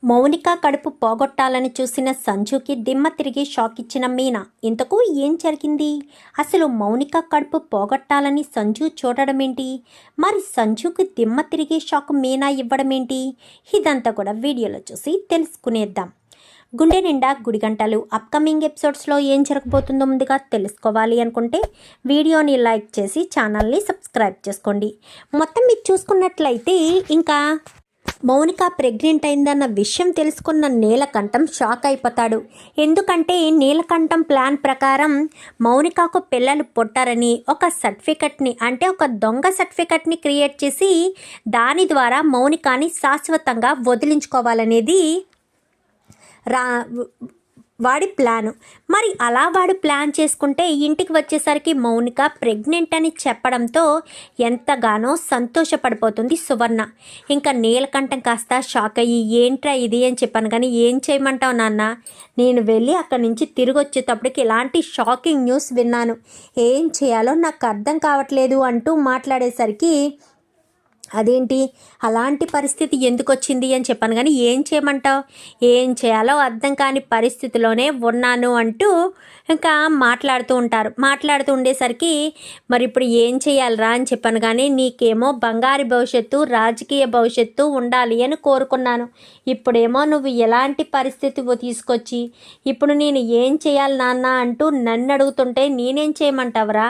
మౌనిక కడుపు పోగొట్టాలని చూసిన సంజుకి దిమ్మ తిరిగి షాక్ ఇచ్చిన మీనా. ఇంతకు ఏం జరిగింది? అసలు మౌనిక కడుపు పోగొట్టాలని సంజు చూడడమేంటి? మరి సంజుకి దిమ్మ తిరిగి షాక్ మీనా ఇవ్వడమేంటి? ఇదంతా కూడా వీడియోలో చూసి తెలుసుకునేద్దాం. గుండె నిండా గుడిగంటలు అప్కమింగ్ ఎపిసోడ్స్లో ఏం జరగబోతుందో ముందుగా తెలుసుకోవాలి అనుకుంటే వీడియోని లైక్ చేసి ఛానల్ని సబ్స్క్రైబ్ చేసుకోండి. మొత్తం మీరు చూసుకున్నట్లయితే ఇంకా మౌనిక ప్రెగ్నెంట్ అయిందన్న విషయం తెలుసుకున్న నీలకంఠం షాక్ అయిపోతాడు. ఎందుకంటే నీలకంఠం ప్లాన్ ప్రకారం మౌనికకు పిల్లలు పుట్టారని ఒక సర్టిఫికెట్ని అంటే ఒక దొంగ సర్టిఫికెట్ని క్రియేట్ చేసి దాని ద్వారా మౌనికని శాశ్వతంగా వదిలించుకోవాలనేది వాడి ప్లాను. మరి అలా వాడు ప్లాన్ చేసుకుంటే ఇంటికి వచ్చేసరికి మౌనిక ప్రెగ్నెంట్ అని చెప్పడంతో ఎంతగానో సంతోషపడిపోతుంది సువర్ణ. ఇంకా నీలకంఠం కాస్త షాక్ అయ్యి ఏంట్రా ఇది అని చెప్పాను, కానీ ఏం చేయమంటావు నాన్న, నేను వెళ్ళి అక్కడి నుంచి తిరిగి వచ్చేటప్పటికి ఇలాంటి షాకింగ్ న్యూస్ విన్నాను, ఏం చేయాలో నాకు అర్థం కావట్లేదు అంటూ మాట్లాడేసరికి అదేంటి అలాంటి పరిస్థితి ఎందుకు వచ్చింది అని చెప్పాను, కానీ ఏం చేయమంటావు, ఏం చేయాలో అర్థం కాని పరిస్థితిలోనే ఉన్నాను అంటూ ఇంకా మాట్లాడుతూ ఉండేసరికి మరి ఇప్పుడు ఏం చేయాలిరా అని చెప్పాను, కానీ నీకేమో బంగారు భవిష్యత్తు రాజకీయ భవిష్యత్తు ఉండాలి అని కోరుకున్నాను, ఇప్పుడేమో నువ్వు ఎలాంటి పరిస్థితి తీసుకొచ్చి ఇప్పుడు నేను ఏం చేయాలి నాన్న అంటూ నన్ను అడుగుతుంటే నేనేం చేయమంటావురా,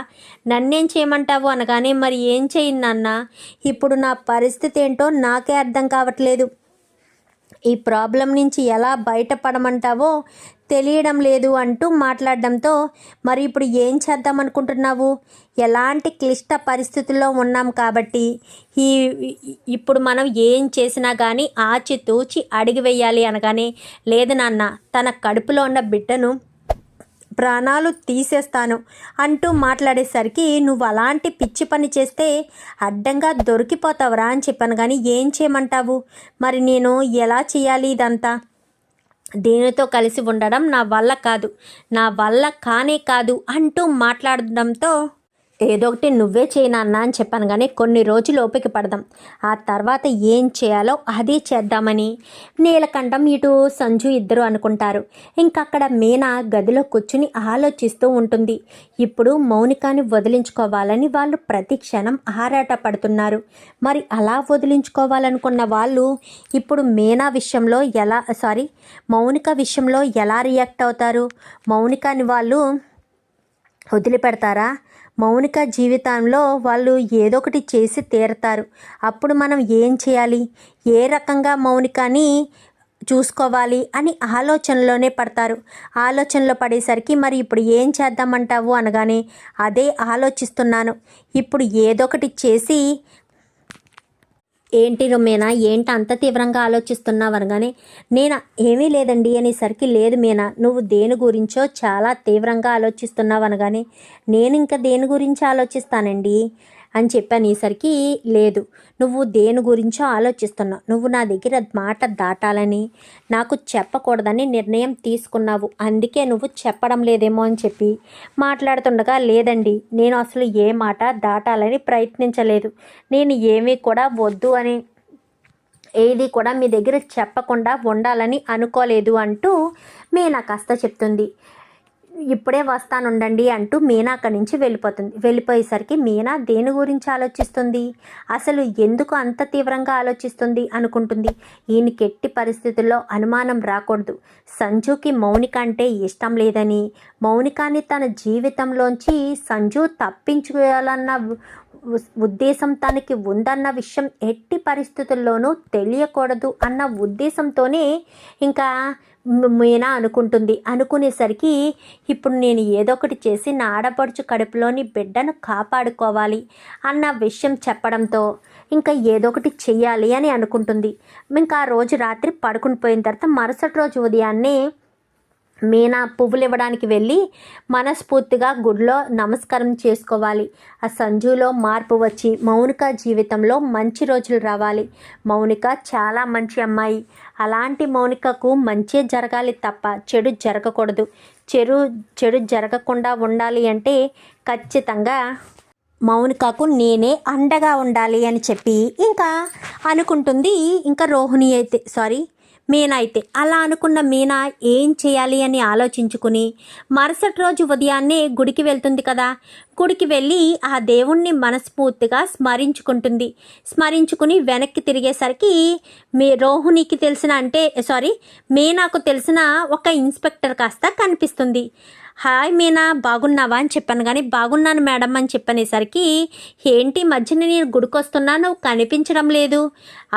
నన్నేం చేయమంటావు అనగానే మరి ఏం చేయను నాన్న, ఇప్పుడు నా పరిస్థితి ఏంటో నాకే అర్థం కావట్లేదు, ఈ ప్రాబ్లం నుంచి ఎలా బయటపడమంటావో తెలియడం లేదు అంటూ మాట్లాడడంతో మరి ఇప్పుడు ఏం చేద్దాం అనుకుంటున్నావు, ఎలాంటి క్లిష్ట పరిస్థితుల్లో ఉన్నాం కాబట్టి ఇప్పుడు మనం ఏం చేసినా కానీ ఆచితూచి అడిగి వేయాలి అనగానే లేదు నాన్న, తన కడుపులో ఉన్న బిడ్డను ప్రాణాలు తీసేస్తాను అంటూ మాట్లాడేసరికి నువ్వు అలాంటి పిచ్చి పని చేస్తే అడ్డంగా దొరికిపోతావురా అని చెప్పాను, కానీ ఏం చేయమంటావు, మరి నేను ఎలా చేయాలి ఇదంతా, దేనితో కలిసి ఉండడం నా వల్ల కాదు, నా వల్ల కానే కాదు అంటూ మాట్లాడడంతో ఏదో ఒకటి నువ్వే చేయనన్నా అని చెప్పాను, కానీ కొన్ని రోజులు ఓపిక పడదాం, ఆ తర్వాత ఏం చేయాలో అదే చేద్దామని నీలకంఠం ఇటు సంజు ఇద్దరు అనుకుంటారు. ఇంకక్కడ మీనా గదిలో కూర్చుని ఆలోచిస్తూ ఉంటుంది. ఇప్పుడు మౌనికాని వదిలించుకోవాలని వాళ్ళు ప్రతి క్షణం ఆరాట పడుతున్నారు. మరి అలా వదిలించుకోవాలనుకున్న వాళ్ళు ఇప్పుడు మీనా విషయంలో మౌనిక విషయంలో ఎలా రియాక్ట్ అవుతారు, మౌనికాని వాళ్ళు వదిలిపెడతారా, మౌనిక జీవితంలో వాళ్ళు ఏదో ఒకటి చేసి తీరతారు, అప్పుడు మనం ఏం చేయాలి, ఏ రకంగా మౌనికని చూసుకోవాలి అని ఆలోచనలోనే పడతారు. ఆలోచనలో పడేసరికి మరి ఇప్పుడు ఏం చేద్దామంటావు అనగానే అదే ఆలోచిస్తున్నాను, ఇప్పుడు ఏదో ఒకటి చేసి ఏంటి మీనా ఏంటి అంత తీవ్రంగా ఆలోచిస్తున్నావు అనగానే నేను ఏమీ లేదండి అనేసరికి లేదు మీనా, నువ్వు దేని గురించో చాలా తీవ్రంగా ఆలోచిస్తున్నావు అనగానే నేను ఇంకా దేని గురించి ఆలోచిస్తానండి అని చెప్పాను. ఈసరికి లేదు, నువ్వు దేని గురించో ఆలోచిస్తున్నావు, నువ్వు నా దగ్గర మాట దాటాలని నాకు చెప్పకూడదని నిర్ణయం తీసుకున్నావు, అందుకే నువ్వు చెప్పడం లేదేమో అని చెప్పి మాట్లాడుతుండగా లేదండి, నేను అసలు ఏ మాట దాటాలని ప్రయత్నించలేదు, నేను ఏమీ కూడా వద్దు అని ఏది కూడా మీ దగ్గర చెప్పకుండా ఉండాలని అనుకోలేదు అంటూ మీనా కాస్త చెప్తుంది. ఇప్పుడే వస్తానుండండి అంటూ మీనా అక్కడి నుంచి వెళ్ళిపోయేసరికి మీనా దేని గురించి ఆలోచిస్తుంది, అసలు ఎందుకు అంత తీవ్రంగా ఆలోచిస్తుంది అనుకుంటుంది. ఈయనకి ఎట్టి పరిస్థితుల్లో అనుమానం రాకూడదు, సంజుకి మౌనిక అంటే ఇష్టం లేదని, మౌనికాని తన జీవితంలోంచి సంజు తప్పించుకోవాలన్న ఉద్దేశం తనకి ఉందన్న విషయం ఎట్టి పరిస్థితుల్లోనూ తెలియకూడదు అన్న ఉద్దేశంతోనే ఇంకా మీనా అనుకునేసరికి ఇప్పుడు నేను ఏదో ఒకటి చేసి నా ఆడపడుచు కడుపులోని బిడ్డను కాపాడుకోవాలి అన్న విషయం చెప్పడంతో ఇంకా ఏదో ఒకటి చెయ్యాలి అని అనుకుంటుంది. ఇంకా ఆ రోజు రాత్రి పడుకుని పోయిన తర్వాత మరుసటి రోజు ఉదయాన్నే మీనా పువ్వులు ఇవ్వడానికి వెళ్ళి మనస్ఫూర్తిగా గుడిలో నమస్కారం చేసుకోవాలి, ఆ సంజులో మార్పు వచ్చి మౌనిక జీవితంలో మంచి రోజులు రావాలి, మౌనిక చాలా మంచి అమ్మాయి, అలాంటి మౌనికకు మంచి జరగాలి తప్ప చెడు జరగకూడదు, చెడు జరగకుండా ఉండాలి అంటే ఖచ్చితంగా మౌనికకు నేనే అండగా ఉండాలి అని చెప్పి ఇంకా అనుకుంటుంది. ఇంకా మీనా అయితే. అలా అనుకున్న మీనా ఏం చేయాలి అని ఆలోచించుకుని మరుసటి రోజు ఉదయాన్నే గుడికి వెళ్తుంది కదా. గుడికి వెళ్ళి ఆ దేవుణ్ణి మనస్ఫూర్తిగా స్మరించుకుని వెనక్కి తిరిగేసరికి రోహిణికి తెలిసిన మీనాకు తెలిసిన ఒక ఇన్స్పెక్టర్ కాస్త కనిపిస్తుంది. హాయ్ మీనా, బాగున్నావా అని చెప్పాను. కానీ బాగున్నాను మేడం అని చెప్పనేసరికి, ఏంటి మధ్యన నేను గుడికొస్తున్నా, నువ్వు కనిపించడం లేదు.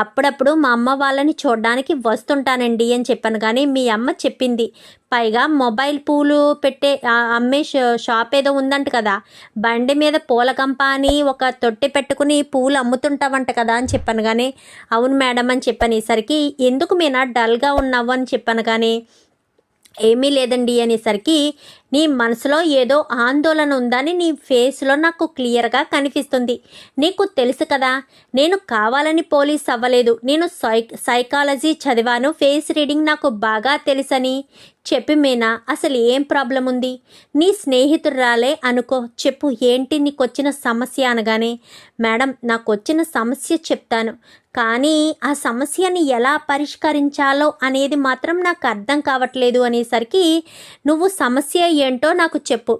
అప్పుడప్పుడు మా అమ్మ వాళ్ళని చూడడానికి వస్తుంటానండి అని చెప్పాను. కానీ మీ అమ్మ చెప్పింది, పైగా మొబైల్ పూలు పెట్టే అమ్మే షాప్ ఏదో ఉందంట కదా, బండి మీద పూల కంప అని ఒక తొట్టి పెట్టుకుని పూలు అమ్ముతుంటావంట కదా అని చెప్పాను. కానీ అవును మేడం అని చెప్పనేసరికి, ఎందుకు మీనా డల్గా ఉన్నావు అని చెప్పాను. కానీ ఏమీ లేదండి అనేసరికి, నీ మనసులో ఏదో ఆందోళన ఉందని నీ ఫేస్లో నాకు క్లియర్గా కనిపిస్తుంది. నీకు తెలుసు కదా, నేను కావాలని పోలీస్ అవ్వలేదు. నేను సైకాలజీ చదివాను, ఫేస్ రీడింగ్ నాకు బాగా తెలుసని చెప్పి మీనా, అసలు ఏం ప్రాబ్లం ఉంది? నీ స్నేహితురాలే అనుకో, చెప్పు ఏంటి నీకు వచ్చిన సమస్య అనగానే, మేడం నాకు వచ్చిన సమస్య చెప్తాను, కానీ ఆ సమస్యని ఎలా పరిష్కరించాలో అనేది మాత్రం నాకు అర్థం కావట్లేదు అనేసరికి, నువ్వు సమస్య ఏంటో నాకు చెప్పు,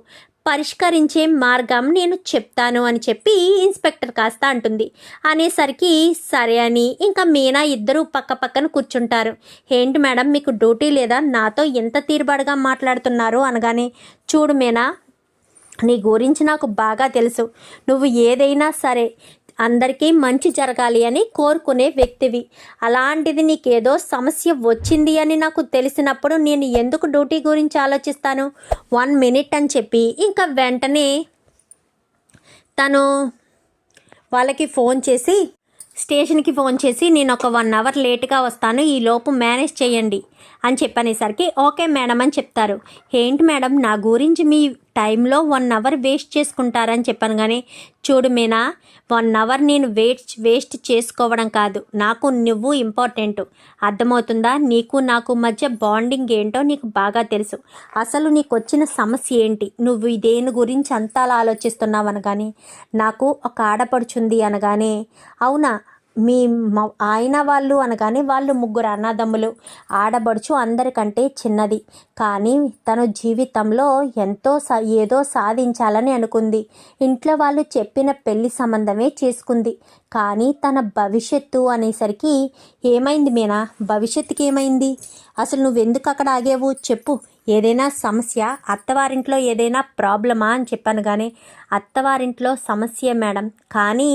పరిష్కరించే మార్గం నేను చెప్తాను అని చెప్పి ఇన్స్పెక్టర్ కాస్త అంటుంది. అనేసరికి సరే అని ఇంకా మీనా ఇద్దరు పక్క పక్కన కూర్చుంటారు. ఏంటి మేడం మీకు డ్యూటీ లేదా, నాతో ఎంత తీరుబాటుగా మాట్లాడుతున్నారు అనగానే, చూడు మీనా, నీ గురించి నాకు బాగా తెలుసు. నువ్వు ఏదైనా సరే అందరికీ మంచి జరగాలి అని కోరుకునే వ్యక్తివి. అలాంటిది నీకేదో సమస్య వచ్చింది అని నాకు తెలిసినప్పుడు నేను ఎందుకు డ్యూటీ గురించి ఆలోచిస్తాను? 1 మినిట్ అని చెప్పి ఇంకా వెంటనే తను వాళ్ళకి స్టేషన్కి ఫోన్ చేసి నేను ఒక 1 అవర్ లేట్గా వస్తాను, ఈ లోపు మేనేజ్ చేయండి అని చెప్పనేసరికి ఓకే మేడం అని చెప్తారు. ఏంటి మేడం నా గురించి మీ టైంలో 1 అవర్ వేస్ట్ చేసుకుంటారని చెప్పాను. కానీ చూడు మీనా, 1 అవర్ నేను వేస్ట్ చేసుకోవడం కాదు, నాకు నువ్వు ఇంపార్టెంట్, అర్థమవుతుందా? నీకు నాకు మధ్య బాండింగ్ ఏంటో నీకు బాగా తెలుసు. అసలు నీకు వచ్చిన సమస్య ఏంటి, నువ్వు దేని గురించి అంతా ఆలోచిస్తున్నావు అనగానే, నాకు ఒక ఆడపడుచుంది అనగానే, అవునా ఆయన వాళ్ళు అనగానే, వాళ్ళు 3 అన్నదమ్ములు, ఆడబడుచు అందరికంటే చిన్నది, కానీ తన జీవితంలో ఏదో సాధించాలని అనుకుంది. ఇంట్లో వాళ్ళు చెప్పిన పెళ్లి సంబంధమే చేసుకుంది. కానీ తన భవిష్యత్తు అనేసరికి ఏమైంది మీనా, భవిష్యత్తుకి ఏమైంది? అసలు నువ్వెందుకు అక్కడ ఆగేవు చెప్పు, ఏదైనా సమస్య, అత్తవారింట్లో ఏదైనా ప్రాబ్లమా అని చెప్పాను. కానీ అత్తవారింట్లో సమస్య మేడం, కానీ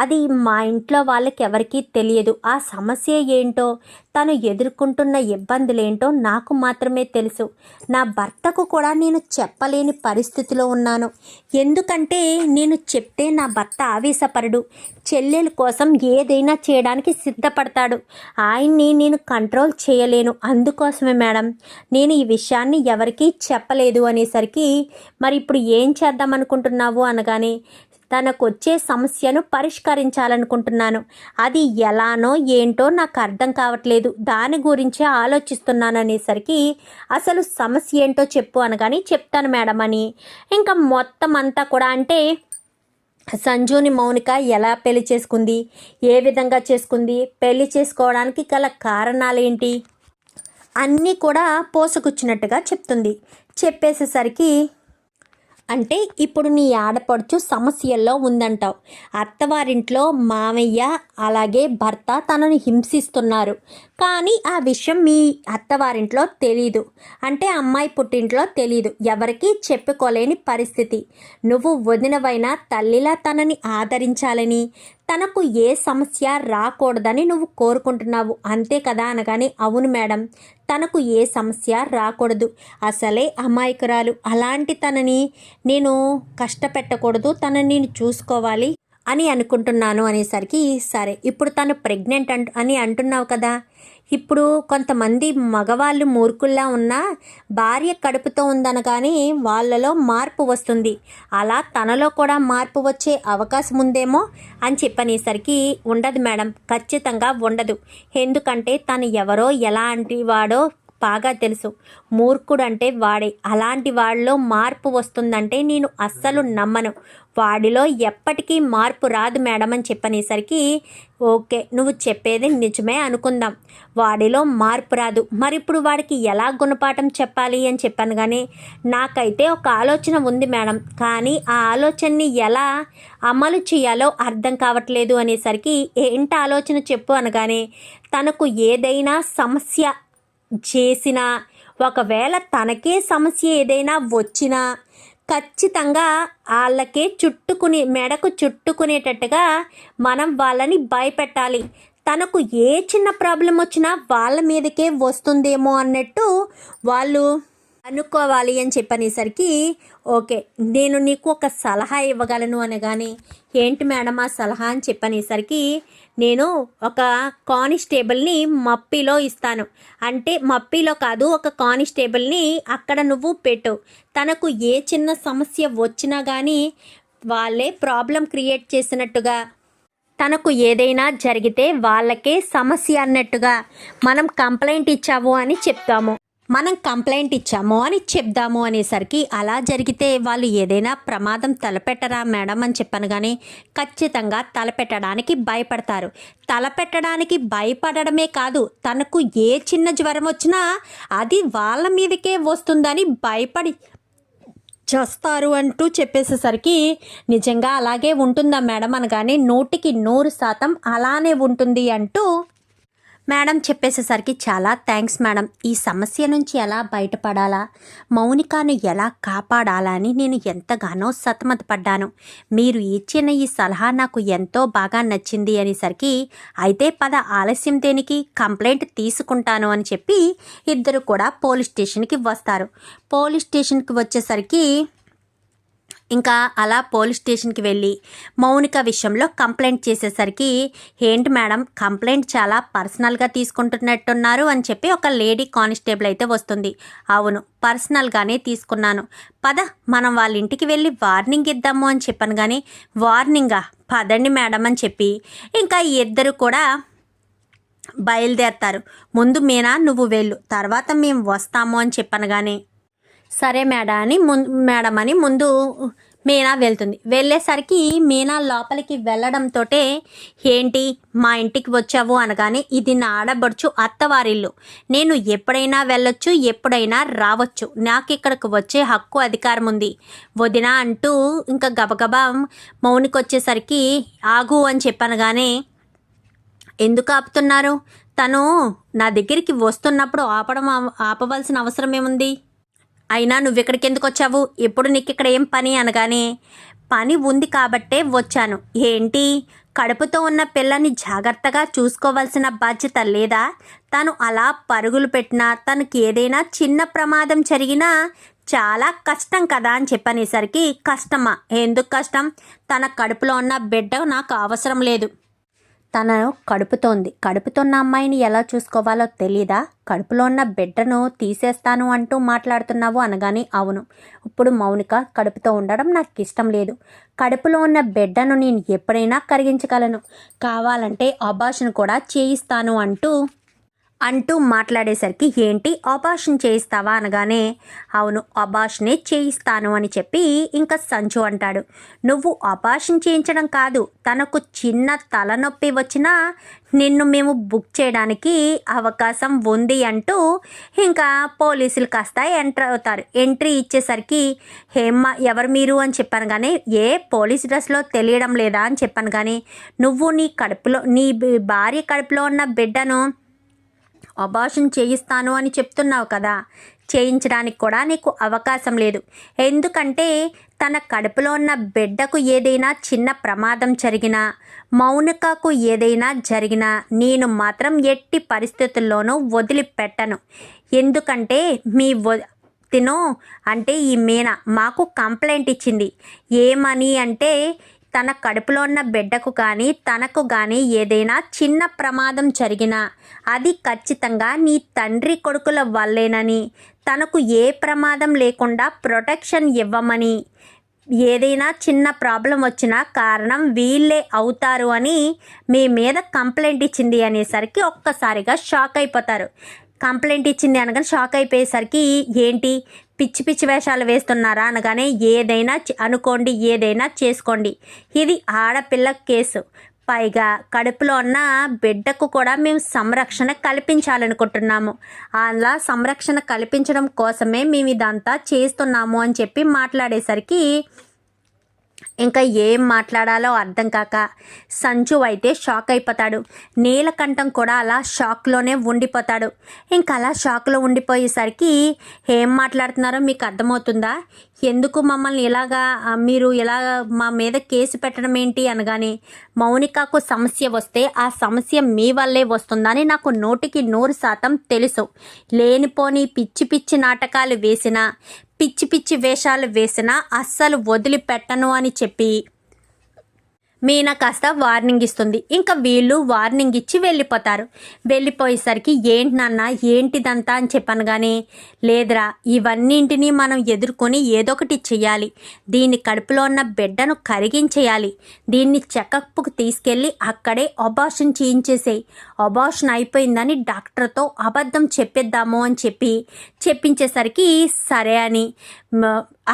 అది మా ఇంట్లో వాళ్ళకి ఎవరికీ తెలియదు. ఆ సమస్య ఏంటో, తను ఎదుర్కొంటున్న ఇబ్బందులేంటో నాకు మాత్రమే తెలుసు. నా భర్తకు కూడా నేను చెప్పలేని పరిస్థితిలో ఉన్నాను. ఎందుకంటే నేను చెప్తే నా భర్త ఆవేశపరుడు, చెల్లెల కోసం ఏదైనా చేయడానికి సిద్ధపడతాడు. ఆయన్ని నేను కంట్రోల్ చేయలేను. అందుకోసమే మేడం నేను ఈ విషయాన్ని ఎవరికీ చెప్పలేదు అనేసరికి, మరి ఇప్పుడు ఏం చేద్దాం అనుకుంటున్నావు అనగానే, తనకొచ్చే సమస్యను పరిష్కరించాలనుకుంటున్నాను. అది ఎలానో ఏంటో నాకు అర్థం కావట్లేదు, దాని గురించే ఆలోచిస్తున్నాను అనేసరికి, అసలు సమస్య ఏంటో చెప్పు అనగాని, చెప్తాను మేడం అని ఇంకా మొత్తం అంతా కూడా, అంటే సంజుని మౌనిక ఎలా పెళ్లి చేసుకుంది, ఏ విధంగా చేసుకుంది, పెళ్లి చేసుకోవడానికి గల కారణాలేంటి అన్నీ కూడా పోసుకొచ్చినట్టుగా చెప్తుంది. చెప్పేసేసరికి, అంటే ఇప్పుడు నీ ఆడపడుచు సమస్యల్లో ఉందంటావు, అత్తవారింట్లో మామయ్య అలాగే భర్త తనని హింసిస్తున్నారు, కానీ ఆ విషయం మీ అత్తవారింట్లో తెలీదు, అంటే అమ్మాయి పుట్టింట్లో తెలీదు, ఎవరికీ చెప్పుకోలేని పరిస్థితి. నువ్వు వదినవైన తల్లిలా తనని ఆదరించాలని, తనకు ఏ సమస్య రాకూడదని నువ్వు కోరుకుంటున్నావు అంతే కదా అనగానే, అవును మేడం, తనకు ఏ సమస్య రాకూడదు, అసలే అమాయకురాలు, అలాంటి తనని నేను కష్టపెట్టకూడదు, తనని నేను చూసుకోవాలి అని అనుకుంటున్నాను అనేసరికి, సరే ఇప్పుడు తను ప్రెగ్నెంట్ అని అంటున్నావు కదా, ఇప్పుడు కొంతమంది మగవాళ్ళు మూర్ఖుల్లా ఉన్నా భార్య కడుపుతో ఉందనగానే వాళ్ళలో మార్పు వస్తుంది, అలా తనలో కూడా మార్పు వచ్చే అవకాశం ఉందేమో అని చెప్పనేసరికి, ఉండదు మేడం, ఖచ్చితంగా ఉండదు. ఎందుకంటే తను ఎవరో ఎలాంటి వాడో బాగా తెలుసు. మూర్ఖుడు అంటే వాడే. అలాంటి వాడిలో మార్పు వస్తుందంటే నేను అస్సలు నమ్మను. వాడిలో ఎప్పటికీ మార్పు రాదు మేడం అని చెప్పనేసరికి, ఓకే, నువ్వు చెప్పేది నిజమే అనుకుందాం. వాడిలో మార్పు రాదు, మరి ఇప్పుడు వాడికి ఎలా గుణపాఠం చెప్పాలి అని చెప్పాను. కానీ నాకైతే ఒక ఆలోచన ఉంది మేడం, కానీ ఆ ఆలోచనని ఎలా అమలు చేయాలో అర్థం కావట్లేదు అనేసరికి, ఏంటి ఆలోచన చెప్పు అనగానే, తనకు ఏదైనా సమస్య చేసినా, ఒకవేళ తనకే సమస్య ఏదైనా వచ్చినా ఖచ్చితంగా వాళ్ళకే మెడకు చుట్టుకునేటట్టుగా మనం వాళ్ళని భయపెట్టాలి. తనకు ఏ చిన్న ప్రాబ్లం వచ్చినా వాళ్ళ మీదకే వస్తుందేమో అన్నట్టు వాళ్ళు అనుకోవాలి అని చెప్పనేసరికి, ఓకే, నేను నీకు ఒక సలహా ఇవ్వగలను అనగానే, ఏంటి మేడం ఆ సలహా అని చెప్పనేసరికి, నేను ఒక కానిస్టేబుల్ని మప్పిలో ఇస్తాను. అంటే మప్పిలో కాదు, ఒక కానిస్టేబుల్ని అక్కడ నువ్వు పెట్టు. తనకు ఏ చిన్న సమస్య వచ్చినా కానీ వాళ్ళే ప్రాబ్లం క్రియేట్ చేసినట్టుగా, తనకు ఏదైనా జరిగితే వాళ్ళకే సమస్య అన్నట్టుగా మనం కంప్లైంట్ ఇచ్చాము అని చెప్దాము అనేసరికి, అలా జరిగితే వాళ్ళు ఏదైనా ప్రమాదం తలపెట్టరా మేడం అని చెప్పాను. కానీ ఖచ్చితంగా తలపెట్టడానికి భయపడతారు. తలపెట్టడానికి భయపడడమే కాదు, తనకు ఏ చిన్న జ్వరం వచ్చినా అది వాళ్ళ మీదకే వస్తుందని భయపడి చేస్తారు అంటూ చెప్పేసేసరికి, నిజంగా అలాగే ఉంటుందా మేడం అనగానే, 100% అలానే ఉంటుంది అంటూ మేడం చెప్పేసేసరికి, చాలా థ్యాంక్స్ మేడం. ఈ సమస్య నుంచి ఎలా బయటపడాలా, మౌనికాను ఎలా కాపాడాలా అని నేను ఎంతగానో సతమతపడ్డాను. మీరు ఇచ్చిన ఈ సలహా నాకు ఎంతో బాగా నచ్చింది అనేసరికి, అయితే పద, ఆలస్యం దేనికి, కంప్లైంట్ తీసుకుంటాను అని చెప్పి ఇద్దరు కూడా పోలీస్ స్టేషన్కి వస్తారు. పోలీస్ స్టేషన్కి వచ్చేసరికి ఇంకా అలా పోలీస్ స్టేషన్కి వెళ్ళి మౌనిక విషయంలో కంప్లైంట్ చేసేసరికి, ఏంటి మేడం కంప్లైంట్ చాలా పర్సనల్గా తీసుకుంటున్నట్టున్నారు అని చెప్పి ఒక లేడీ కానిస్టేబుల్ అయితే వస్తుంది. అవును, పర్సనల్గానే తీసుకున్నాను, పద మనం వాళ్ళ ఇంటికి వెళ్ళి వార్నింగ్ ఇద్దాము అని చెప్పాను. కానీ వార్నింగా, పదండి మేడం అని చెప్పి ఇంకా ఇద్దరు కూడా బయలుదేరతారు. ముందు మీనా నువ్వు వెళ్ళు, తర్వాత మేము వస్తాము అని చెప్పాను. కానీ సరే మేడం అని ముందు మీనా వెళ్తుంది. వెళ్ళేసరికి మీనా లోపలికి వెళ్ళడంతో, ఏంటి మా ఇంటికి వచ్చావు అనగానే, ఇది నా ఆడబడుచు అత్తవారిల్లు, నేను ఎప్పుడైనా వెళ్ళొచ్చు, ఎప్పుడైనా రావచ్చు, నాకు ఇక్కడికి వచ్చే హక్కు అధికారం ఉంది వదినా అంటూ ఇంకా గబగబా మౌనికి వచ్చేసరికి, ఆగు అని చెప్పాను. కానీ ఎందుకు ఆపుతున్నారు, తను నా దగ్గరికి వస్తున్నప్పుడు ఆపవలసిన అవసరం ఏముంది, అయినా నువ్వు ఇక్కడికి ఎందుకు వచ్చావు, ఎప్పుడు నీకు ఇక్కడ ఏం పని అనగానే, పని ఉంది కాబట్టే వచ్చాను. ఏంటి, కడుపుతో ఉన్న పిల్లని జాగ్రత్తగా చూసుకోవాల్సిన బాధ్యత లేదా, తను అలా పరుగులు పెట్టినా, తనకి ఏదైనా చిన్న ప్రమాదం జరిగినా చాలా కష్టం కదా అని చెప్పనేసరికి, కష్టమా, ఎందుకు కష్టం, తన కడుపులో ఉన్న బిడ్డ నాకు అవసరం లేదు, తనను కడుపుతున్న అమ్మాయిని ఎలా చూసుకోవాలో తెలీదా, కడుపులో ఉన్న బిడ్డను తీసేస్తాను అంటూ మాట్లాడుతున్నావు అనగానే, అవును, ఇప్పుడు మౌనిక కడుపుతో ఉండడం నాకు ఇష్టం లేదు, కడుపులో ఉన్న బిడ్డను నేను ఎప్పుడైనా కరిగించగలను, కావాలంటే అబార్షన్ కూడా చేయిస్తాను అంటూ మాట్లాడేసరికి, ఏంటి ఆపరేషన్ చేయిస్తావా అనగానే, అవును ఆపరేషనే చేయిస్తాను అని చెప్పి ఇంకా సంచు అంటాడు, నువ్వు ఆపరేషన్ చేయించడం కాదు, తనకు చిన్న తలనొప్పి వచ్చినా నిన్ను మేము బుక్ చేయడానికి అవకాశం ఉంది అంటూ ఇంకా పోలీసులు కాస్త ఎంటర్ అవుతారు. ఎంట్రీ ఇచ్చేసరికి, హేమ్మ ఎవరు మీరు అని చెప్పాను. కానీ ఏ పోలీస్ డ్రెస్లో తెలియడం లేదా అని చెప్పాను. కానీ నువ్వు నీ భార్య కడుపులో ఉన్న బిడ్డను అబార్షన్ చేయిస్తాను అని చెప్తున్నావు కదా, చేయించడానికి కూడా నీకు అవకాశం లేదు, ఎందుకంటే తన కడుపులో ఉన్న బిడ్డకు ఏదైనా చిన్న ప్రమాదం జరిగినా, మౌనికకు ఏదైనా జరిగినా నేను మాత్రం ఎట్టి పరిస్థితుల్లోనూ వదిలిపెట్టను. ఎందుకంటే అంటే ఈ మీనా మాకు కంప్లైంట్ ఇచ్చింది, ఏమని అంటే తన కడుపులో ఉన్న బిడ్డకు కానీ తనకు కానీ ఏదైనా చిన్న ప్రమాదం జరిగినా అది ఖచ్చితంగా నీ తండ్రి కొడుకుల వల్లేనని, తనకు ఏ ప్రమాదం లేకుండా ప్రొటెక్షన్ ఇవ్వమని, ఏదైనా చిన్న ప్రాబ్లం వచ్చినా కారణం వీళ్ళే అవుతారు అని మీ మీద కంప్లైంట్ ఇచ్చింది అనేసరికి ఒక్కసారిగా షాక్ అయిపోతారు. కంప్లైంట్ ఇచ్చింది అనగానే షాక్ అయిపోయేసరికి ఏంటి పిచ్చి పిచ్చి వేషాలు వేస్తున్నారా అనగానే ఏదైనా అనుకోండి, ఏదైనా చేసుకోండి, ఇది ఆడపిల్ల కేసు, పైగా కడుపులో ఉన్న బిడ్డకు కూడా మేము సంరక్షణ కల్పించాలనుకుంటున్నాము, అలా సంరక్షణ కల్పించడం కోసమే మేము ఇదంతా చేస్తున్నాము అని చెప్పి మాట్లాడేసరికి ఇంకా ఏం మాట్లాడాలో అర్థం కాక సంజు అయితే షాక్ అయిపోతాడు. నీలకంఠం కూడా అలా షాక్లోనే ఉండిపోతాడు. ఇంకా అలా షాక్లో ఉండిపోయేసరికి ఏం మాట్లాడుతున్నారో మీకు అర్థమవుతుందా, ఎందుకు మమ్మల్ని ఇలాగా మీరు ఇలా మా మీద కేసు పెట్టడం ఏంటి అనగానే, మౌనికకు సమస్య వస్తే ఆ సమస్య మీ వల్లే వస్తుందని నాకు 100% తెలుసు, లేనిపోని పిచ్చి పిచ్చి నాటకాలు వేసినా పిచ్చి పిచ్చి వేషాలు వేసినా అస్సలు వదిలిపెట్టను అని చెప్పి మీనా కాస్త వార్నింగ్ ఇస్తుంది. ఇంకా వీళ్ళు వార్నింగ్ ఇచ్చి వెళ్ళిపోతారు. వెళ్ళిపోయేసరికి ఏంటి నాన్న ఏంటిదంతా అని చెప్పాను కానీ, లేదురా ఇవన్నింటినీ మనం ఎదుర్కొని ఏదో ఒకటి చెయ్యాలి, దీని కడుపులో ఉన్న బిడ్డను కరిగించేయాలి, దీన్ని చెకప్కు తీసుకెళ్ళి అక్కడే అబార్షన్ చేయించేసేయి, అబార్షన్ అయిపోయిందని డాక్టర్తో అబద్ధం చెప్పిద్దాము అని చెప్పించేసరికి సరే అని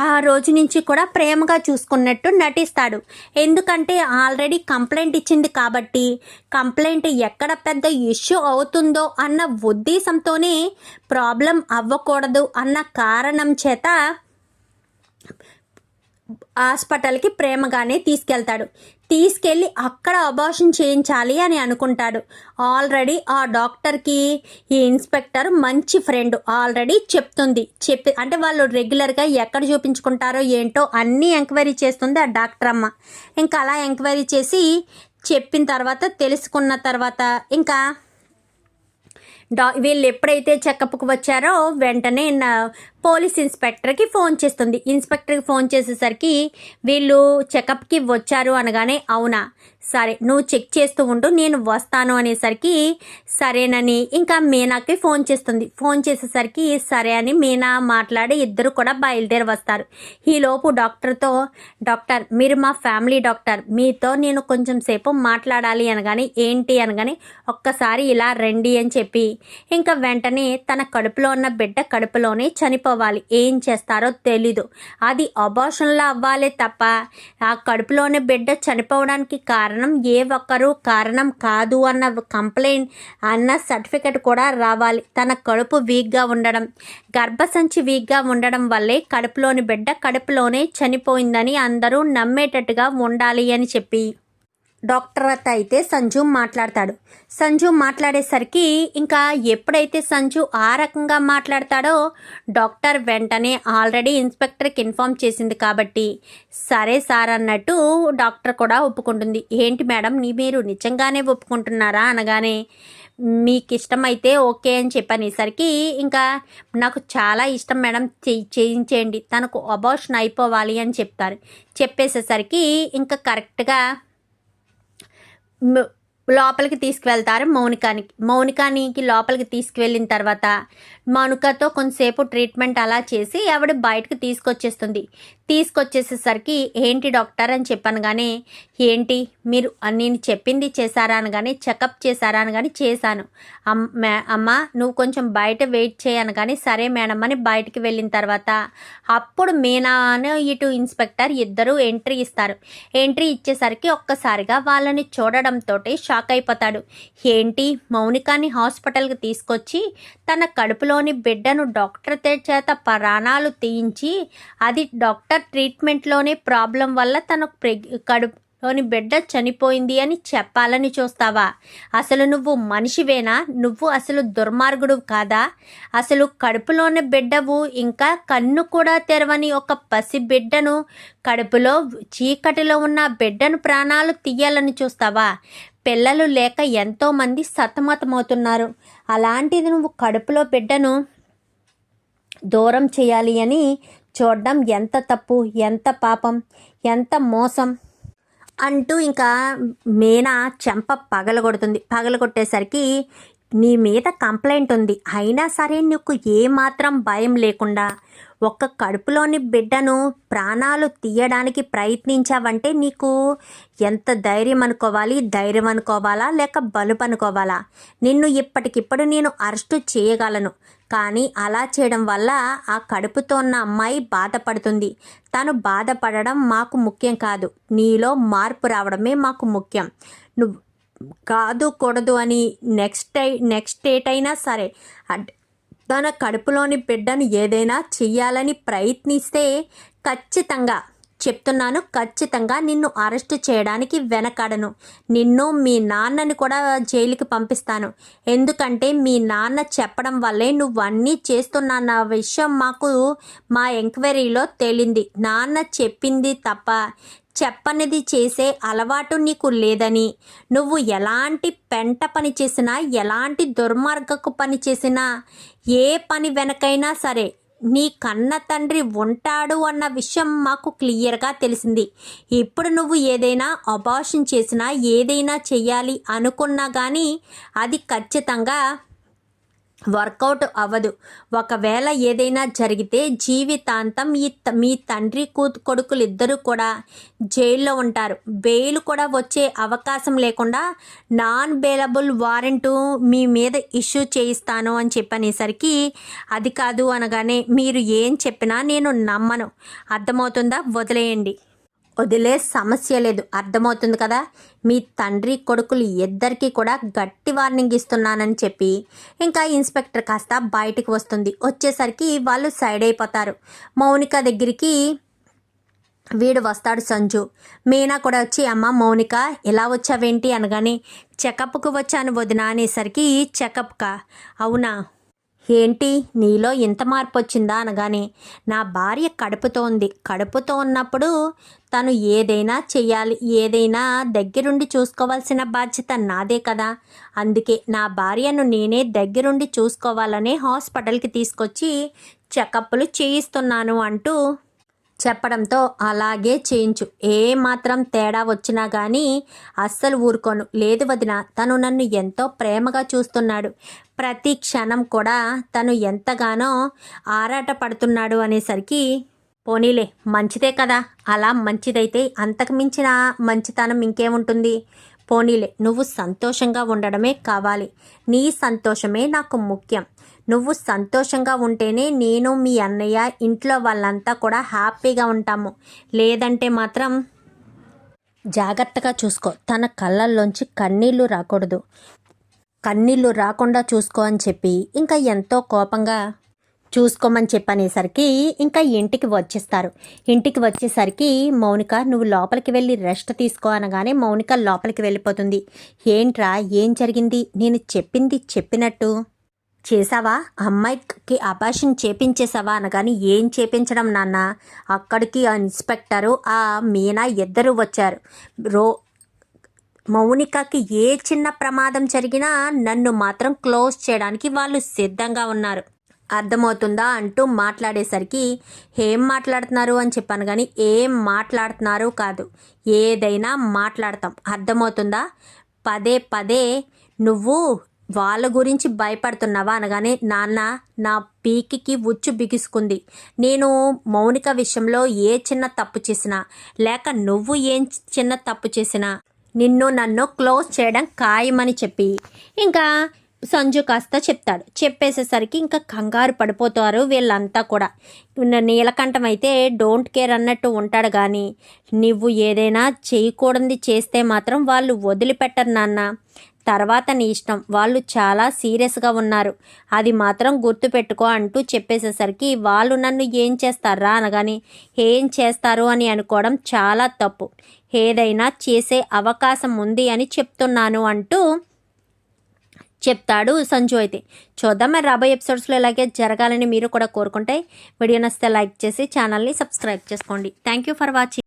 ఆ రోజు నుంచి కూడా ప్రేమగా చూసుకున్నట్టు నటిస్తాడు. ఎందుకంటే ఆల్రెడీ కంప్లైంట్ ఇచ్చింది కాబట్టి కంప్లైంట్ ఎక్కడ పెద్ద ఇష్యూ అవుతుందో అన్న ఉద్దేశంతోనే ప్రాబ్లం అవ్వకూడదు అన్న కారణం చేత హాస్పిటల్కి ప్రేమగానే తీసుకెళ్ళి అక్కడ అబార్షన్ చేయించాలి అని అనుకుంటాడు. ఆల్రెడీ ఆ డాక్టర్కి ఈ ఇన్స్పెక్టర్ మంచి ఫ్రెండ్, ఆల్రెడీ చెప్పి అంటే వాళ్ళు రెగ్యులర్గా ఎక్కడ చూపించుకుంటారో ఏంటో అన్నీ ఎంక్వైరీ చేస్తుంది ఆ డాక్టర్ అమ్మ. ఇంకా అలా ఎంక్వైరీ చేసి చెప్పిన తర్వాత తెలుసుకున్న తర్వాత ఇంకా వీళ్ళు ఎప్పుడైతే చెకప్కి వచ్చారో వెంటనే పోలీస్ ఇన్స్పెక్టర్కి ఫోన్ చేస్తుంది. ఇన్స్పెక్టర్కి ఫోన్ చేసేసరికి వీళ్ళు చెకప్కి వచ్చారు అనగానే, అవునా సరే నువ్వు చెక్ చేస్తూ ఉండు నేను వస్తాను అనేసరికి సరేనని ఇంకా మీనాకి ఫోన్ చేస్తుంది. ఫోన్ చేసేసరికి సరే అని మీనా మాట్లాడి ఇద్దరు కూడా బయలుదేరి వస్తారు. ఈలోపు డాక్టర్తో, డాక్టర్ మీరు మా ఫ్యామిలీ డాక్టర్, మీతో నేను కొంచెం సేపు మాట్లాడాలి అనగానే, ఏంటి అనగానే, ఒక్కసారి ఇలా రండి అని చెప్పి ఇంకా వెంటనే తన కడుపులో ఉన్న బిడ్డ కడుపులోనే చనిపోవాలి, ఏం చేస్తారో తెలీదు, అది అబార్షన్లో అవ్వాలే తప్ప ఆ కడుపులోని బిడ్డ చనిపోవడానికి కారణం ఏ ఒక్కరు కారణం కాదు అన్న కంప్లైంట్ అన్న సర్టిఫికెట్ కూడా రావాలి. తన కడుపు వీక్గా ఉండడం, గర్భసంచి వీక్గా ఉండడం వల్లే కడుపులోని బిడ్డ కడుపులోనే చనిపోయిందని అందరూ నమ్మేటట్టుగా ఉండాలి అని చెప్పి డాక్టర్ అయితే సంజు మాట్లాడతాడు. సంజు మాట్లాడేసరికి ఇంకా ఎప్పుడైతే సంజు ఆ రకంగా మాట్లాడతాడో డాక్టర్ వెంటనే ఆల్రెడీ ఇన్స్పెక్టర్కి ఇన్ఫామ్ చేసింది కాబట్టి సరే సార్ అన్నట్టు డాక్టర్ కూడా ఒప్పుకుంటుంది. ఏంటి మేడం మీరు నిజంగానే ఒప్పుకుంటున్నారా అనగానే, మీకు ఇష్టమైతే ఓకే అని చెప్పనేసరికి ఇంకా నాకు చాలా ఇష్టం మేడం చేయించేయండి, తనకు అబార్షన్ అయిపోవాలి అని చెప్పేసేసరికి ఇంకా కరెక్ట్గా లోపలికి తీసుకువెళ్తారు మౌనికానికి లోపలికి తీసుకువెళ్ళిన తర్వాత మౌనికతో కొంతసేపు ట్రీట్మెంట్ అలా చేసి ఆవిడ బయటకు తీసుకొచ్చేసేసరికి ఏంటి డాక్టర్ అని చెప్పాను కానీ, ఏంటి మీరు నేను చెప్పింది చేశారా అనగానే, చెకప్ చేశారా అనగానే చేశాను అమ్మ నువ్వు కొంచెం బయట వెయిట్ చేయను కానీ సరే మేడం అని బయటికి వెళ్ళిన తర్వాత అప్పుడు మీనా ఇటు ఇన్స్పెక్టర్ ఇద్దరు ఎంట్రీ ఇస్తారు. ఎంట్రీ ఇచ్చేసరికి ఒక్కసారిగా వాళ్ళని చూడడంతో షాక్ అయిపోతాడు. ఏంటి మౌనికాని హాస్పిటల్కి తీసుకొచ్చి తన కడుపులోని బిడ్డను డాక్టర్ చేత ప్రాణాలు తీయించి అది డాక్టర్ ట్రీట్మెంట్లోనే ప్రాబ్లం వల్ల తన కడుపులోని బిడ్డ చనిపోయింది అని చెప్పాలని చూస్తావా? అసలు నువ్వు మనిషివేనా? నువ్వు అసలు దుర్మార్గుడు కాదా? అసలు కడుపులోని బిడ్డవు, ఇంకా కన్ను కూడా తెరవని ఒక పసి బిడ్డను, కడుపులో చీకటిలో ఉన్న బిడ్డను ప్రాణాలు తీయాలని చూస్తావా? పిల్లలు లేక ఎంతోమంది సతమతమవుతున్నారు, అలాంటిది నువ్వు కడుపులో బిడ్డను దూరం చేయాలి అని చూడడం ఎంత తప్పు, ఎంత పాపం, ఎంత మోసం అంటూ ఇంకా మీనా చెంప పగలగొట్టేసరికి నీ మీద కంప్లైంట్ ఉంది, అయినా సరే నీకు ఏమాత్రం భయం లేకుండా ఒక్క కడుపులోని బిడ్డను ప్రాణాలు తీయడానికి ప్రయత్నించావంటే నీకు ఎంత ధైర్యం అనుకోవాలి, ధైర్యం అనుకోవాలా లేక బలుపు అనుకోవాలా? నిన్ను ఇప్పటికిప్పుడు నేను అరెస్టు చేయగలను, కానీ అలా చేయడం వల్ల ఆ కడుపుతో ఉన్న అమ్మాయి బాధపడుతుంది. తను బాధపడడం మాకు ముఖ్యం కాదు, నీలో మార్పు రావడమే మాకు ముఖ్యం. నువ్వు కాదు కూడదు అని నెక్స్ట్ డేట్ అయినా సరే తన కడుపులోని బిడ్డను ఏదైనా చెయ్యాలని ప్రయత్నిస్తే ఖచ్చితంగా చెప్తున్నాను, ఖచ్చితంగా నిన్ను అరెస్ట్ చేయడానికి వెనకాడను. నిన్ను మీ నాన్నని కూడా జైలుకి పంపిస్తాను. ఎందుకంటే మీ నాన్న చెప్పడం వల్లే నువ్వు అన్నీ చేస్తున్న విషయం మాకు మా ఎంక్వైరీలో తేలింది. నాన్న చెప్పింది తప్ప చెప్పనిది చేసే అలవాటు నీకు లేదని, నువ్వు ఎలాంటి పెంట పని చేసినా, ఎలాంటి దుర్మార్గపు పని చేసినా, ఏ పని వెనకైనా సరే నీ కన్న తండ్రి ఉంటాడు అన్న విషయం మాకు క్లియర్గా తెలిసింది. ఇప్పుడు నువ్వు ఏదైనా అబార్షన్ చేసినా, ఏదైనా చెయ్యాలి అనుకున్నా కానీ అది ఖచ్చితంగా వర్కౌట్ అవ్వదు. ఒకవేళ ఏదైనా జరిగితే జీవితాంతం మీ తండ్రి కొడుకులు ఇద్దరు కూడా జైల్లో ఉంటారు. బెయిల్ కూడా వచ్చే అవకాశం లేకుండా నాన్ బెయిలబుల్ వారెంటు మీ మీద ఇష్యూ చేయిస్తాను అని చెప్పనేసరికి అది కాదు అనగానే మీరు ఏం చెప్పినా నేను నమ్మను. అర్థమవుతుందా? వదిలేయండి. వదిలే సమస్య లేదు, అర్థమవుతుంది కదా? మీ తండ్రి కొడుకులు ఇద్దరికీ కూడా గట్టి వార్నింగ్ ఇస్తున్నానని చెప్పి ఇంకా ఇన్స్పెక్టర్ కాస్త బయటికి వస్తుంది. వచ్చేసరికి వాళ్ళు సైడ్ అయిపోతారు. మౌనిక దగ్గరికి వీడు వస్తాడు సంజు. మీనా కూడా వచ్చి అమ్మ మౌనిక ఎలా వచ్చావేంటి అనగానే చెకప్కు వచ్చాను వదిన అనేసరికి చెకప్కా? అవునా, ఏంటి నీలో ఇంత మార్పు వచ్చిందా అనగానే నా భార్య కడుపుతో ఉంది, కడుపుతో ఉన్నప్పుడు తను ఏదైనా చెయ్యాలి, ఏదైనా దగ్గరుండి చూసుకోవాల్సిన బాధ్యత నాదే కదా, అందుకే నా భార్యను నేనే దగ్గరుండి చూసుకోవాలనే హాస్పిటల్కి తీసుకొచ్చి చెకప్లు చేయిస్తున్నాను అంటూ చెప్పడంతో అలాగే చేయించు, ఏ మాత్రం తేడా వచ్చినా కానీ అస్సలు ఊరుకోను. లేదు వదిన, తను నన్ను ఎంతో ప్రేమగా చూస్తున్నాడు, ప్రతి క్షణం కూడా తను ఎంతగానో ఆరాట పడుతున్నాడు అనేసరికి పోనీలే మంచిదే కదా, అలా మంచిదైతే అంతకు మించిన మంచితనం ఇంకేముంటుంది. పోనీలే, నువ్వు సంతోషంగా ఉండడమే కావాలి, నీ సంతోషమే నాకు ముఖ్యం. నువ్వు సంతోషంగా ఉంటేనే నేను మీ అన్నయ్య ఇంట్లో వాళ్ళంతా కూడా హ్యాపీగా ఉంటాము. లేదంటే మాత్రం జాగ్రత్తగా చూసుకో, తన కళ్ళల్లోంచి కన్నీళ్లు రాకూడదు, కన్నీళ్లు రాకుండా చూసుకో అని చెప్పి ఇంకా ఎంతో కోపంగా చూసుకోమని చెప్పనేసరికి ఇంకా ఇంటికి వచ్చేస్తారు. ఇంటికి వచ్చేసరికి మౌనిక నువ్వు లోపలికి వెళ్ళి రెస్ట్ తీసుకో అనగానే మౌనిక లోపలికి వెళ్ళిపోతుంది. ఏంట్రా ఏం జరిగింది? నేను చెప్పింది చెప్పినట్టు చేసావా? అమ్మాయికి అబార్షన్ చేపించేసావా అనగాని ఏం చేపించడం నాన్న, అక్కడికి ఆ ఇన్స్పెక్టరు ఆ మీనా ఇద్దరు వచ్చారు. మౌనికకి ఏ చిన్న ప్రమాదం జరిగినా నన్ను మాత్రం క్లోజ్ చేయడానికి వాళ్ళు సిద్ధంగా ఉన్నారు, అర్థమవుతుందా అంటూ మాట్లాడేసరికి ఏం మాట్లాడుతున్నారు అని చెప్పాను కానీ ఏం మాట్లాడుతున్నారు కాదు, ఏదైనా మాట్లాడతాం, అర్థమవుతుందా? పదే పదే నువ్వు వాళ్ళ గురించి భయపడుతున్నావా అనగానే నాన్న నా పీకికి ఉచ్చు బిగుసుకుంది. నేను మౌనిక విషయంలో ఏ చిన్న తప్పు చేసినా లేక నువ్వు ఏం చిన్న తప్పు చేసినా నిన్ను నన్ను క్లోజ్ చేయడం ఖాయమని చెప్పి ఇంకా సంజు కాస్త చెప్తాడు. చెప్పేసేసరికి ఇంకా కంగారు పడిపోతారు వీళ్ళంతా కూడా. నీలకంఠం అయితే డోంట్ కేర్ అన్నట్టు ఉంటాడు కానీ నువ్వు ఏదైనా చేయకూడదు చేస్తే మాత్రం వాళ్ళు వదిలిపెట్టరు నాన్న, తర్వాత నీ ఇష్టం, వాళ్ళు చాలా సీరియస్గా ఉన్నారు, అది మాత్రం గుర్తుపెట్టుకో అంటూ చెప్పేసేసరికి వాళ్ళు నన్ను ఏం చేస్తారా అనగాని ఏం చేస్తారు అని అనుకోవడం చాలా తప్పు, ఏదైనా చేసే అవకాశం ఉంది అని చెప్తున్నాను అంటూ చెప్తాడు సంజు. అయితే చూద్దాం మరి రాబోయే ఎపిసోడ్స్లో ఇలాగే జరగాలని మీరు కూడా కోరుకుంటే వీడియో నచ్చితే లైక్ చేసి ఛానల్ని సబ్స్క్రైబ్ చేసుకోండి. Thank you for watching.